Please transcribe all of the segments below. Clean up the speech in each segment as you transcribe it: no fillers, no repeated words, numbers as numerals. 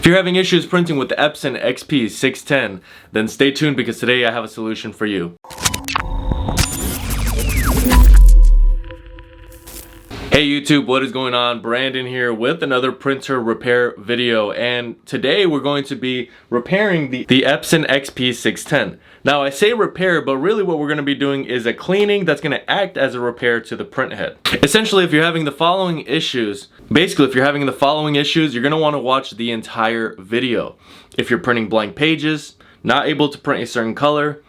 If you're having issues printing with the Epson XP610, then stay tuned because today I have a solution for you. Hey YouTube, what is going on? Brandon here with another printer repair video, and today we're going to be repairing the Epson XP610. Now I say repair, but really what we're going to be doing is a cleaning that's going to act as a repair to the printhead. Essentially, if you're having the following issues, you're going to want to watch the entire video. If you're printing blank pages, not able to print a certain color,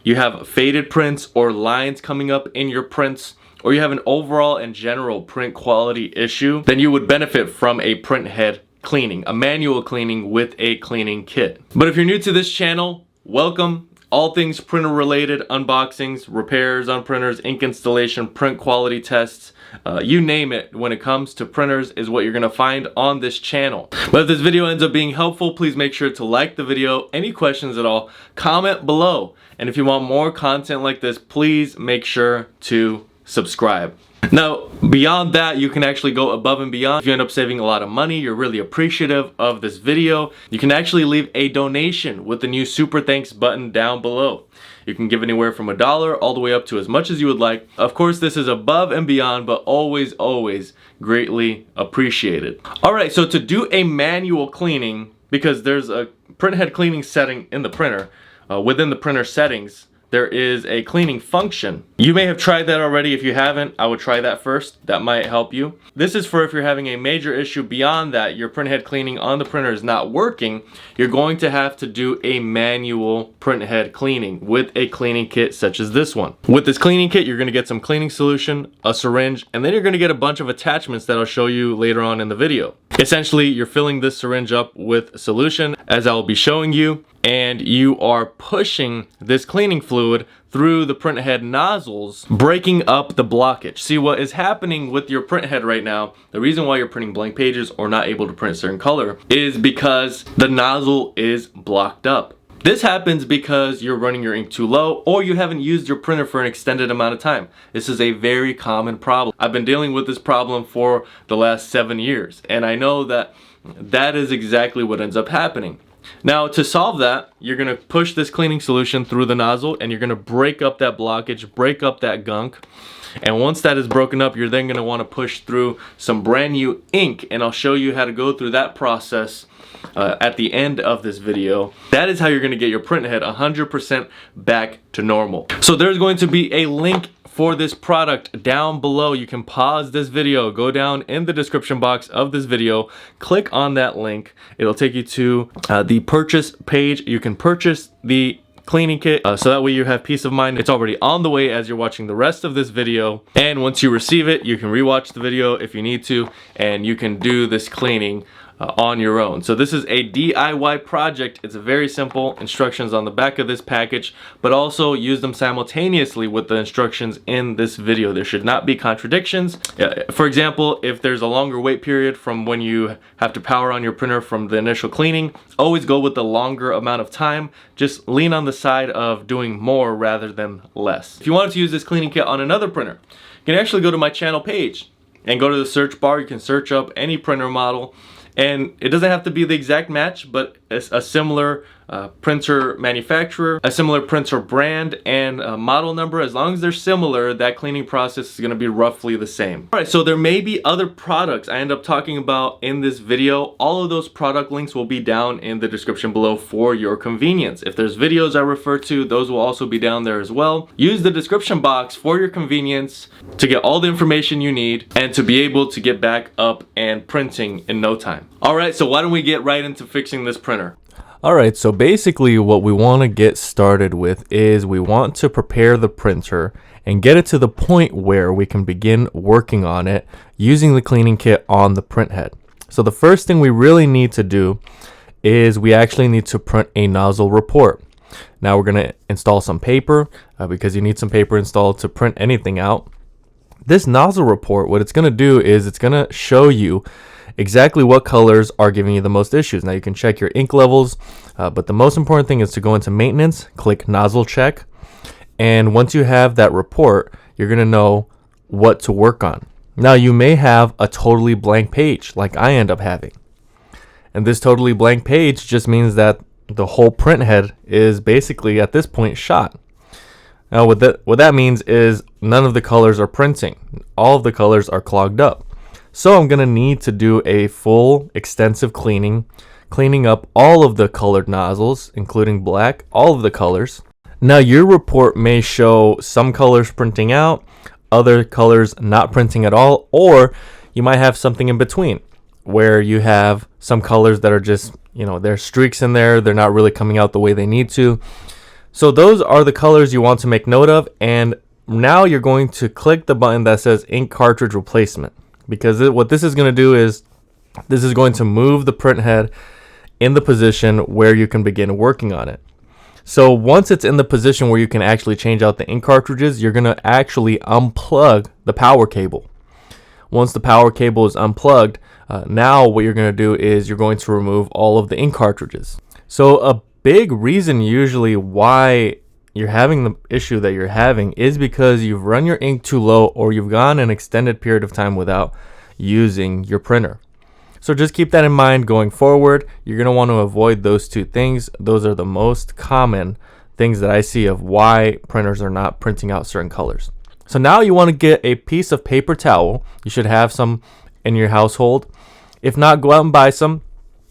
you have faded prints or lines coming up in your prints, or you have an overall and general print quality issue, then you would benefit from a printhead cleaning, a manual cleaning with a cleaning kit. But if you're new to this channel, welcome. All things printer related, unboxings, repairs on printers, ink installation, print quality tests, you name it when it comes to printers is what you're gonna find on this channel. But if this video ends up being helpful, please make sure to like the video. Any questions at all, comment below. And if you want more content like this, please make sure to subscribe. Now, beyond that, you can actually go above and beyond. If you end up saving a lot of money, you're really appreciative of this video, you can actually leave a donation with the new super thanks button down below. You can give anywhere from $1 all the way up to as much as you would like. Of course, this is above and beyond, but always greatly appreciated. All right, so to do a manual cleaning, because there's a printhead cleaning setting in the printer, within the printer settings, there is a cleaning function. You may have tried that already. If you haven't, I would try that first. That might help you. This is for if you're having a major issue beyond that, your printhead cleaning on the printer is not working, you're going to have to do a manual printhead cleaning with a cleaning kit such as this one. With this cleaning kit, you're gonna get some cleaning solution, a syringe, and then you're gonna get a bunch of attachments that I'll show you later on in the video. Essentially, you're filling this syringe up with solution, as I'll be showing you, and you are pushing this cleaning fluid through the printhead nozzles, breaking up the blockage. See, what is happening with your printhead right now, the reason why you're printing blank pages or not able to print a certain color, is because the nozzle is blocked up. This happens because you're running your ink too low, or you haven't used your printer for an extended amount of time. This is a very common problem. I've been dealing with this problem for the last 7 years, and I know that that is exactly what ends up happening. Now, to solve that, you're gonna push this cleaning solution through the nozzle, and you're gonna break up that blockage, break up that gunk. And once that is broken up, you're then gonna wanna push through some brand new ink, and I'll show you how to go through that process at the end of this video. That is how you're gonna get your printhead 100% back to normal. So there's going to be a link for this product down below. You can pause this video, go down in the description box of this video, click on that link. It'll take you to the purchase page. You can purchase the cleaning kit, so that way you have peace of mind. It's already on the way as you're watching the rest of this video, and once you receive it, you can rewatch the video if you need to, and you can do this cleaning on your own. So this is a DIY project. It's very simple. Instructions on the back of this package, but also use them simultaneously with the instructions in this video. There should not be contradictions. For example, if there's a longer wait period from when you have to power on your printer from the initial cleaning, always go with the longer amount of time. Just lean on the side of doing more rather than less. If you wanted to use this cleaning kit on another printer, you can actually go to my channel page and go to the search bar. You can search up any printer model, and it doesn't have to be the exact match, but a similar printer manufacturer, a similar printer brand, and model number. As long as they're similar, that cleaning process is gonna be roughly the same. All right, so there may be other products I end up talking about in this video. All of those product links will be down in the description below for your convenience. If there's videos I refer to, those will also be down there as well. Use the description box for your convenience to get all the information you need and to be able to get back up and printing in no time. All right, so why don't we get right into fixing this printer? Alright, so basically what we want to get started with is we want to prepare the printer and get it to the point where we can begin working on it using the cleaning kit on the printhead. So the first thing we really need to do is we actually need to print a nozzle report. Now we're going to install some paper because you need some paper installed to print anything out. This nozzle report, what it's going to do is it's going to show you exactly what colors are giving you the most issues. Now you can check your ink levels, but the most important thing is to go into maintenance, click nozzle check, and once you have that report, you're gonna know what to work on. Now you may have a totally blank page like I end up having, And this totally blank page just means that the whole print head is basically at this point shot. Now what that means is none of the colors are printing. All of the colors are clogged up. So I'm going to need to do a full extensive cleaning up all of the colored nozzles, including black, all of the colors. Now your report may show some colors printing out, other colors not printing at all, or you might have something in between where you have some colors that are just, there's streaks in there, they're not really coming out the way they need to. So those are the colors you want to make note of, and now you're going to click the button that says ink cartridge replacement, because what this is going to do is this is going to move the print head in the position where you can begin working on it. So once it's in the position where you can actually change out the ink cartridges, you're going to actually unplug the power cable. Once the power cable is unplugged, now what you're going to do is you're going to remove all of the ink cartridges. So a big reason usually why you're having the issue that you're having is because you've run your ink too low, or you've gone an extended period of time without using your printer. So just keep that in mind going forward. You're going to want to avoid those two things. Those are the most common things that I see of why printers are not printing out certain colors. So now you want to get a piece of paper towel. You should have some in your household. If not, go out and buy some.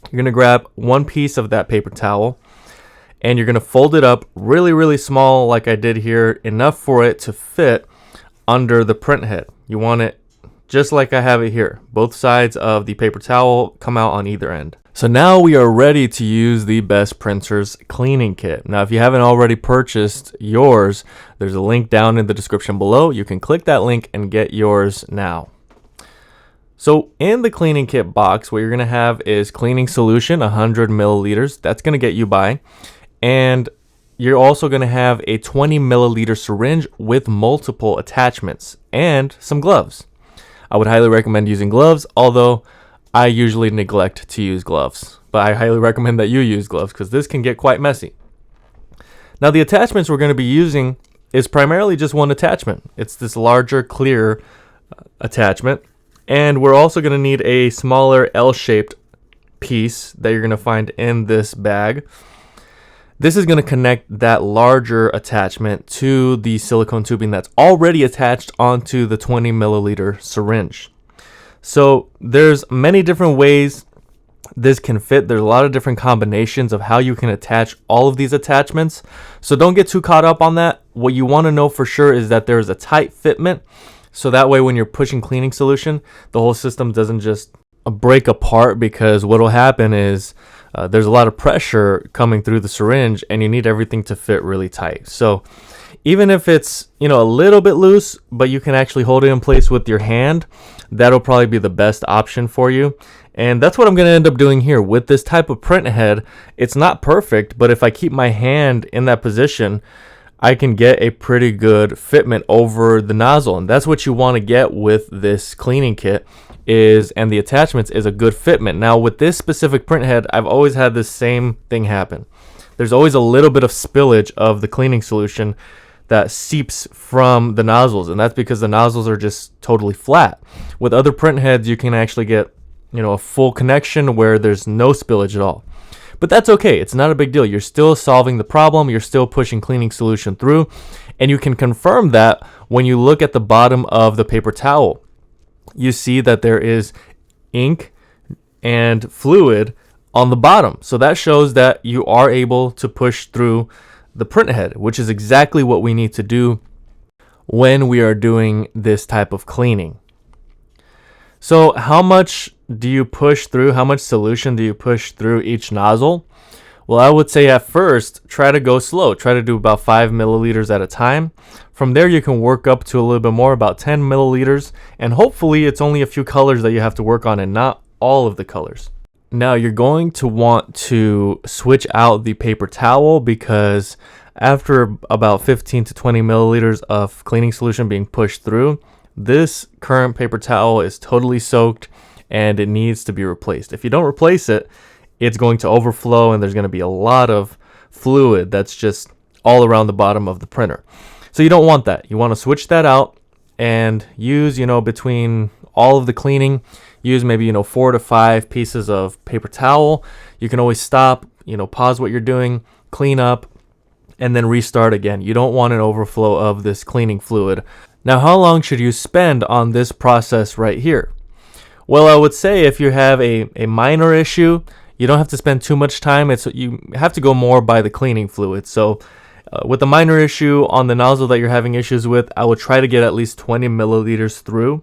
You're going to grab one piece of that paper towel and you're going to fold it up really, really small like I did here, enough for it to fit under the print head. You want it just like I have it here. Both sides of the paper towel come out on either end. So now we are ready to use the Best Printers cleaning kit. Now, if you haven't already purchased yours, there's a link down in the description below. You can click that link and get yours now. So in the cleaning kit box, what you're going to have is cleaning solution, 100 milliliters. That's going to get you by. And you're also going to have a 20 milliliter syringe with multiple attachments and some gloves. I would highly recommend using gloves, although I usually neglect to use gloves. But I highly recommend that you use gloves because this can get quite messy. Now the attachments we're going to be using is primarily just one attachment. It's this larger clear attachment. And we're also going to need a smaller L-shaped piece that you're going to find in this bag. This is going to connect that larger attachment to the silicone tubing that's already attached onto the 20 milliliter syringe. So there's many different ways this can fit. There's a lot of different combinations of how you can attach all of these attachments. So don't get too caught up on that. What you want to know for sure is that there's a tight fitment. So that way when you're pushing cleaning solution, the whole system doesn't just break apart, because what will happen is there's a lot of pressure coming through the syringe and you need everything to fit really tight. So even if it's, a little bit loose, but you can actually hold it in place with your hand, that'll probably be the best option for you. And that's what I'm going to end up doing here with this type of print head. It's not perfect, but if I keep my hand in that position, I can get a pretty good fitment over the nozzle. And that's what you want to get with this cleaning kit and the attachments is a good fitment. Now with this specific print head, I've always had this same thing happen. There's always a little bit of spillage of the cleaning solution that seeps from the nozzles, and that's because the nozzles are just totally flat. With other print heads, you can actually get, a full connection where there's no spillage at all. But that's okay. It's not a big deal. You're still solving the problem. You're still pushing cleaning solution through, and you can confirm that when you look at the bottom of the paper towel. You see that there is ink and fluid on the bottom. So that shows that you are able to push through the print head, which is exactly what we need to do when we are doing this type of cleaning. So how much do you push through? How much solution do you push through each nozzle? Well, I would say at first, try to go slow. Try to do about 5 milliliters at a time. From there, you can work up to a little bit more, about 10 milliliters. And hopefully, it's only a few colors that you have to work on and not all of the colors. Now, you're going to want to switch out the paper towel, because after about 15 to 20 milliliters of cleaning solution being pushed through, this current paper towel is totally soaked and it needs to be replaced. If you don't replace it, it's going to overflow and there's going to be a lot of fluid that's just all around the bottom of the printer. So you don't want that. You want to switch that out and use, between all of the cleaning, use maybe 4 to 5 pieces of paper towel. You can always stop, pause what you're doing, clean up, and then restart again. You don't want an overflow of this cleaning fluid. Now, how long should you spend on this process right here? Well, I would say if you have a minor issue, you don't have to spend too much time. You have to go more by the cleaning fluid. So with the minor issue on the nozzle that you're having issues with, I would try to get at least 20 milliliters through.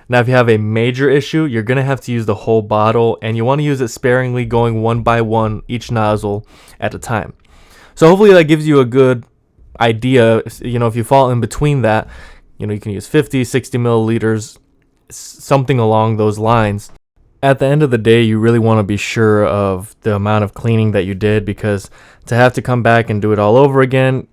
Now, if you have a major issue, you're going to have to use the whole bottle, and you want to use it sparingly, going one by one each nozzle at a time. So hopefully that gives you a good idea. If you fall in between that, you can use 50, 60 milliliters, something along those lines. At the end of the day, you really want to be sure of the amount of cleaning that you did, because to have to come back and do it all over again,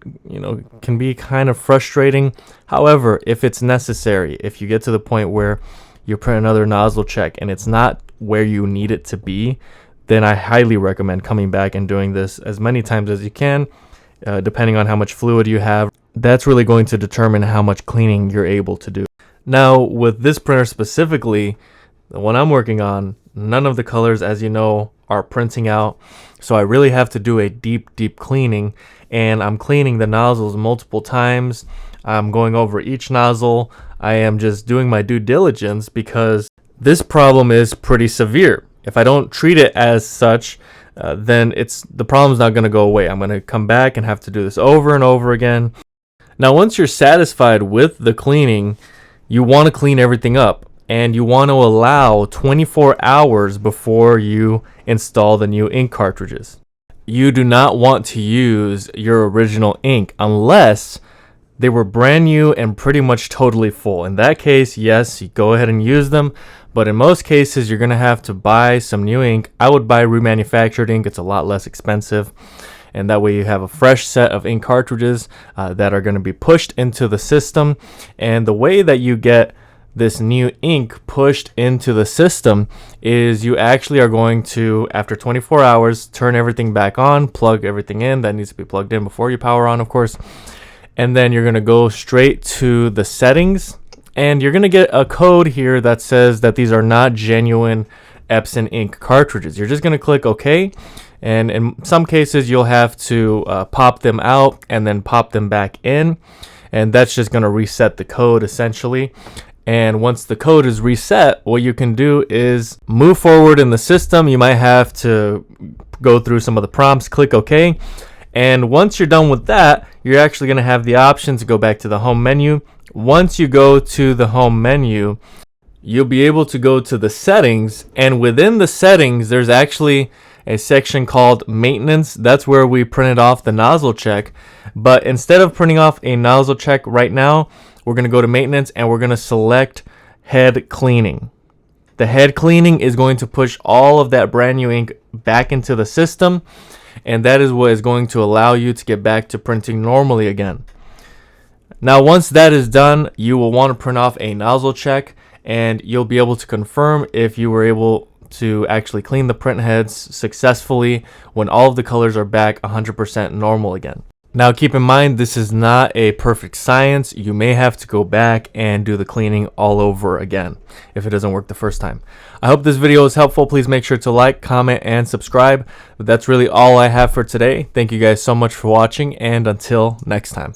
can be kind of frustrating. However, if it's necessary, if you get to the point where you print another nozzle check and it's not where you need it to be, then I highly recommend coming back and doing this as many times as you can, depending on how much fluid you have. That's really going to determine how much cleaning you're able to do. Now, with this printer specifically, the one I'm working on, none of the colors, as you know, are printing out. So I really have to do a deep cleaning, and I'm cleaning the nozzles multiple times. I'm going over each nozzle. I am just doing my due diligence, because this problem is pretty severe. If I don't treat it as such, then the problem's not going to go away. I'm going to come back and have to do this over and over again. Now, once you're satisfied with the cleaning, you want to clean everything up. And you want to allow 24 hours before you install the new ink cartridges. You do not want to use your original ink unless they were brand new and pretty much totally full. In that case, yes, you go ahead and use them. But in most cases, you're going to have to buy some new ink. I would buy remanufactured ink. It's a lot less expensive. And that way you have a fresh set of ink cartridges that are going to be pushed into the system. And the way that you get this new ink pushed into the system is you actually are going to, after 24 hours, turn everything back on, plug everything in that needs to be plugged in before you power on, of course. And then you're going to go straight to the settings, and you're going to get a code here that says that these are not genuine Epson ink cartridges. You're just going to click OK. And in some cases, you'll have to pop them out and then pop them back in. And that's just going to reset the code essentially. And once the code is reset, what you can do is move forward in the system. You might have to go through some of the prompts, click OK. And once you're done with that, you're actually going to have the option to go back to the home menu. Once you go to the home menu, you'll be able to go to the settings. And within the settings, there's actually a section called maintenance. That's where we printed off the nozzle check. But instead of printing off a nozzle check right now, we're going to go to maintenance and we're going to select head cleaning. The head cleaning is going to push all of that brand new ink back into the system, and that is what is going to allow you to get back to printing normally again. Now, once that is done, you will want to print off a nozzle check, and you'll be able to confirm if you were able to actually clean the print heads successfully when all of the colors are back 100% normal again. Now, keep in mind, this is not a perfect science. You may have to go back and do the cleaning all over again if it doesn't work the first time. I hope this video is helpful. Please make sure to like, comment, and subscribe. But that's really all I have for today. Thank you guys so much for watching, and until next time.